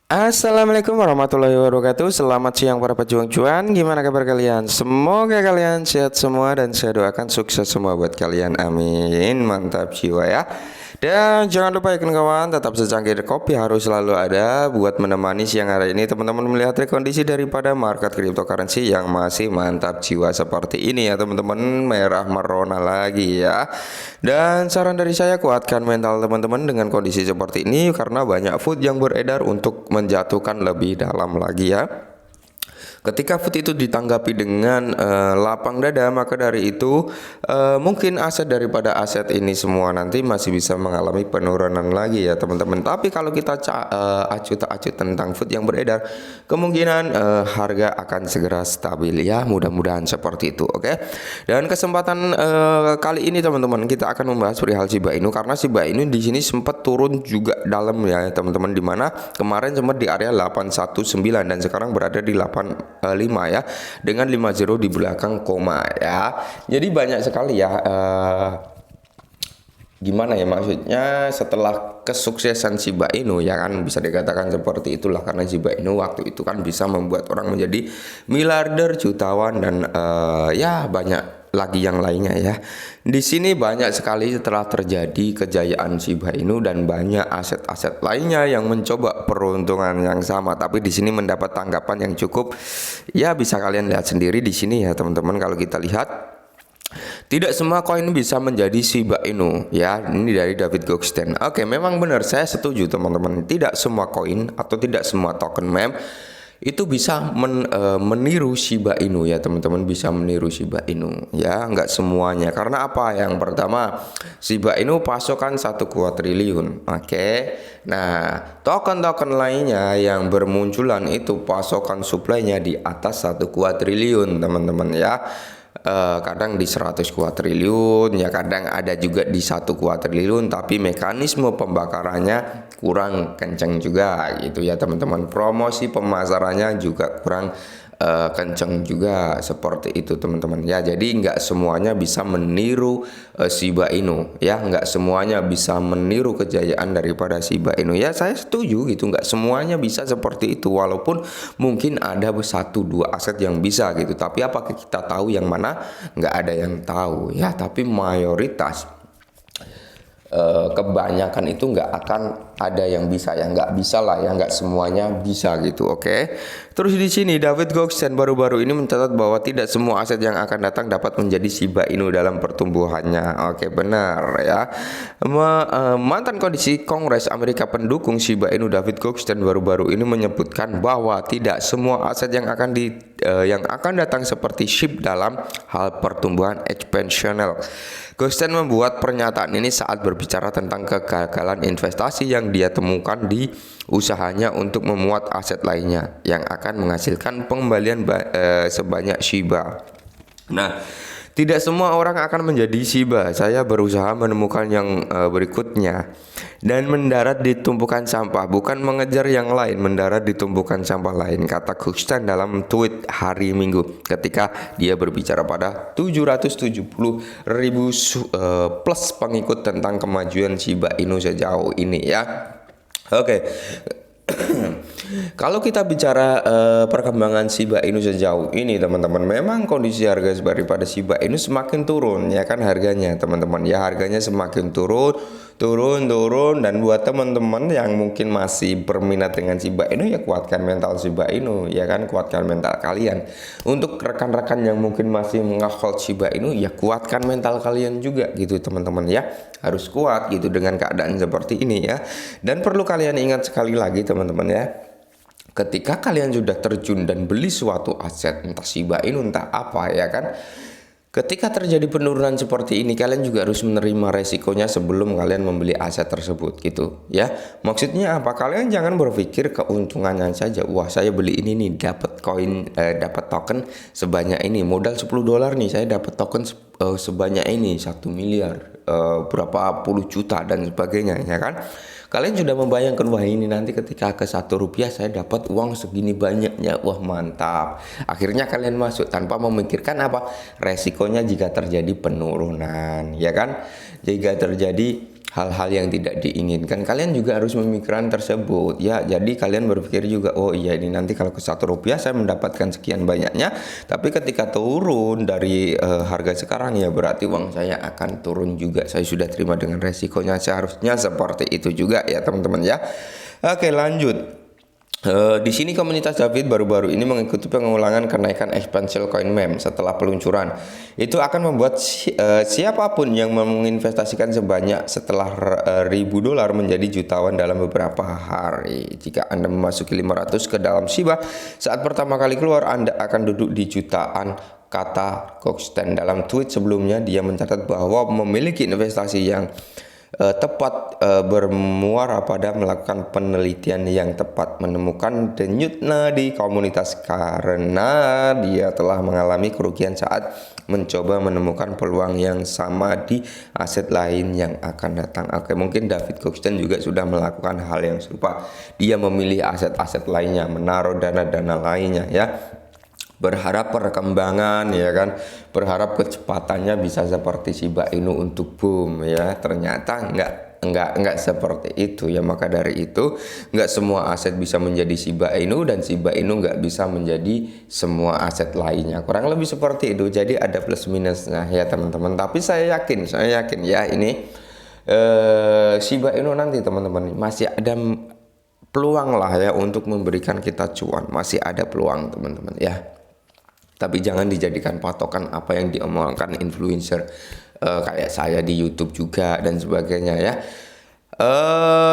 Assalamualaikum warahmatullahi wabarakatuh. Selamat siang para pejuang cuan. Gimana kabar kalian? Semoga kalian sehat semua dan saya doakan sukses semua buat kalian. Amin. Mantap jiwa ya. Dan jangan lupa ya kawan, tetap secangkir kopi harus selalu ada buat menemani siang hari ini teman-teman melihat kondisi daripada market cryptocurrency yang masih mantap jiwa seperti ini ya teman-teman, merah merona lagi ya. Dan saran dari saya, kuatkan mental teman-teman dengan kondisi seperti ini karena banyak food yang beredar untuk menjatuhkan lebih dalam lagi ya. Ketika food itu ditanggapi dengan lapang dada, maka dari itu mungkin aset daripada aset ini semua nanti masih bisa mengalami penurunan lagi ya teman-teman. Tapi kalau kita acuh tak acuh tentang food yang beredar, kemungkinan harga akan segera stabil ya. Mudah-mudahan seperti itu, oke. Dan kesempatan kali ini teman-teman kita akan membahas perihal Shiba Inu karena Shiba Inu di sini sempat turun juga dalam ya teman-teman, di mana kemarin sempat di area 819 dan sekarang berada di 85 ya, dengan 50 di belakang koma ya. Jadi banyak sekali ya gimana ya, maksudnya setelah kesuksesan Shiba Inu ya kan, bisa dikatakan seperti itulah, karena Shiba Inu waktu itu kan bisa membuat orang menjadi miliarder, jutawan, dan ya banyak lagi yang lainnya ya. Di sini banyak sekali setelah terjadi kejayaan Shiba Inu dan banyak aset-aset lainnya yang mencoba peruntungan yang sama, tapi di sini mendapat tanggapan yang cukup ya, bisa kalian lihat sendiri di sini ya teman-teman. Kalau kita lihat, tidak semua koin bisa menjadi Shiba Inu ya. Ini dari David Goldstein. Oke, memang benar, saya setuju teman-teman. Tidak semua koin atau tidak semua token meme itu bisa meniru Shiba Inu ya teman-teman, bisa meniru Shiba Inu ya, nggak semuanya. Karena apa? Yang pertama, Shiba Inu pasokan 1 kuadriliun. Oke. Nah, token-token lainnya yang bermunculan itu pasokan suplainya di atas 1 kuadriliun teman-teman ya. Kadang di 100 kuadriliun ya, kadang ada juga di 1 kuadriliun, tapi mekanisme pembakarannya kurang kencang juga gitu ya teman-teman. Promosi pemasarannya juga kurang kencang juga, seperti itu teman-teman ya. Jadi nggak semuanya bisa meniru Shiba Inu ya, nggak semuanya bisa meniru kejayaan daripada Shiba Inu ya. Saya setuju gitu, nggak semuanya bisa seperti itu, walaupun mungkin ada satu dua aset yang bisa gitu, tapi apakah kita tahu yang mana? Nggak ada yang tahu ya. Tapi mayoritas kebanyakan itu nggak akan ada yang bisa ya, nggak bisa lah ya, nggak semuanya bisa gitu, oke. Terus di sini David Goldstein baru-baru ini mencatat bahwa tidak semua aset yang akan datang dapat menjadi Shiba Inu dalam pertumbuhannya. Oke, benar ya. Mantan kondisi Kongres Amerika pendukung Shiba Inu David Goldstein baru-baru ini menyebutkan bahwa tidak semua aset yang akan datang seperti SHIB dalam hal pertumbuhan eksponensial. Goldstein membuat pernyataan ini saat berbicara tentang kegagalan investasi yang dia temukan di usahanya untuk memuat aset lainnya yang akan menghasilkan pengembalian sebanyak Shiba. Nah, tidak semua orang akan menjadi Shiba. Saya berusaha menemukan yang berikutnya dan mendarat di tumpukan sampah, bukan mengejar yang lain, mendarat di tumpukan sampah lain, kata Goldstein dalam tweet hari Minggu ketika dia berbicara pada 770 ribu plus pengikut tentang kemajuan Shiba Inu sejauh ini ya. Oke. Kalau kita bicara perkembangan Shiba Inu sejauh ini teman-teman, memang kondisi harga daripada Shiba Inu semakin turun ya kan, harganya teman-teman ya, harganya semakin turun, dan buat teman-teman yang mungkin masih berminat dengan Shiba Inu ya, kuatkan mental Shiba Inu ya kan, kuatkan mental kalian. Untuk rekan-rekan yang mungkin masih nge-hold Shiba Inu ya, kuatkan mental kalian juga gitu teman-teman ya, harus kuat gitu dengan keadaan seperti ini ya. Dan perlu kalian ingat sekali lagi teman-teman ya, ketika kalian sudah terjun dan beli suatu aset, entah Shiba Inu entah apa ya kan, ketika terjadi penurunan seperti ini, kalian juga harus menerima resikonya sebelum kalian membeli aset tersebut gitu ya. Maksudnya apa? Kalian jangan berpikir keuntungannya saja. Wah, saya beli ini nih, dapat koin, dapat token sebanyak ini, modal 10 dolar nih, saya dapat token sebanyak ini, 1 miliar, berapa puluh juta dan sebagainya ya kan. Kalian sudah membayangkan, wah ini nanti ketika ke 1 rupiah saya dapat uang segini banyaknya, wah mantap. Akhirnya kalian masuk tanpa memikirkan apa resikonya jika terjadi penurunan ya kan. Jika terjadi hal-hal yang tidak diinginkan, kalian juga harus memikirkan tersebut ya. Jadi kalian berpikir juga, oh iya ini nanti kalau ke Rp1 saya mendapatkan sekian banyaknya, tapi ketika turun dari harga sekarang ya berarti uang saya akan turun juga, saya sudah terima dengan resikonya, seharusnya seperti itu juga ya teman-teman ya. Oke, lanjut. Di sini komunitas David baru-baru ini mengikuti pengulangan kenaikan exponential coin meme setelah peluncuran. Itu akan membuat siapapun yang menginvestasikan sebanyak setelah $1.000 menjadi jutawan dalam beberapa hari. Jika Anda memasuki 500 ke dalam Shiba saat pertama kali keluar, Anda akan duduk di jutaan, kata Goldstein. Dalam tweet sebelumnya, dia mencatat bahwa memiliki investasi yang tepat bermuara pada melakukan penelitian yang tepat, menemukan denyutnya di komunitas karena dia telah mengalami kerugian saat mencoba menemukan peluang yang sama di aset lain yang akan datang. Oke, mungkin David Goldstein juga sudah melakukan hal yang serupa. Dia memilih aset-aset lainnya, menaruh dana-dana lainnya ya, berharap perkembangan ya kan, berharap kecepatannya bisa seperti Shiba Inu untuk boom ya. Ternyata enggak seperti itu ya. Maka dari itu enggak semua aset bisa menjadi Shiba Inu, dan Shiba Inu enggak bisa menjadi semua aset lainnya, kurang lebih seperti itu. Jadi ada plus minusnya ya teman-teman. Tapi saya yakin ya ini Shiba Inu nanti teman-teman masih ada peluang lah ya untuk memberikan kita cuan, masih ada peluang teman-teman ya. Tapi jangan dijadikan patokan apa yang diomongkan influencer kayak saya di YouTube juga dan sebagainya ya.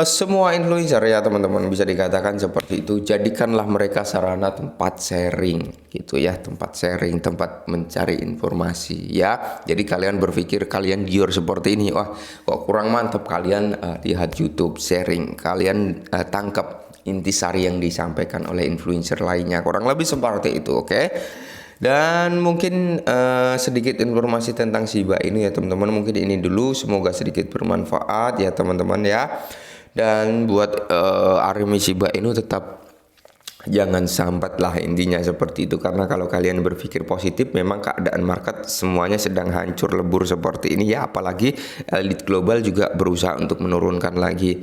Semua influencer ya teman-teman bisa dikatakan seperti itu. Jadikanlah mereka sarana tempat sharing gitu ya, tempat sharing, tempat mencari informasi ya. Jadi kalian berpikir kalian Dior seperti ini, wah kok kurang mantap, kalian lihat YouTube sharing, kalian tangkap intisari yang disampaikan oleh influencer lainnya, kurang lebih seperti itu. Oke. Dan mungkin sedikit informasi tentang Shiba Inu ya teman-teman. Mungkin ini dulu, semoga sedikit bermanfaat ya teman-teman ya. Dan buat army Shiba Inu tetap jangan sambat lah, intinya seperti itu. Karena kalau kalian berpikir positif, memang keadaan market semuanya sedang hancur lebur seperti ini ya. Apalagi elit global juga berusaha untuk menurunkan lagi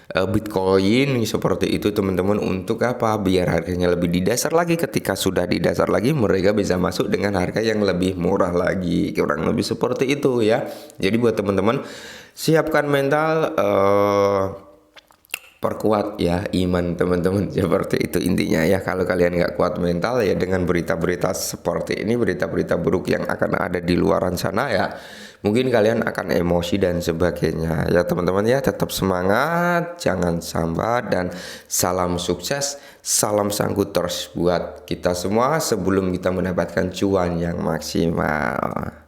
Bitcoin seperti itu teman-teman. Untuk apa? Biar harganya lebih di dasar lagi. Ketika sudah di dasar lagi, mereka bisa masuk dengan harga yang lebih murah lagi, kurang lebih seperti itu ya. Jadi buat teman-teman, siapkan mental, perkuat ya iman teman-teman, seperti itu intinya ya. Kalau kalian nggak kuat mental ya, dengan berita-berita seperti ini, berita-berita buruk yang akan ada di luaran sana ya, mungkin kalian akan emosi dan sebagainya ya teman-teman ya. Tetap semangat, jangan sambat, dan salam sukses, salam sanggup terus buat kita semua sebelum kita mendapatkan cuan yang maksimal.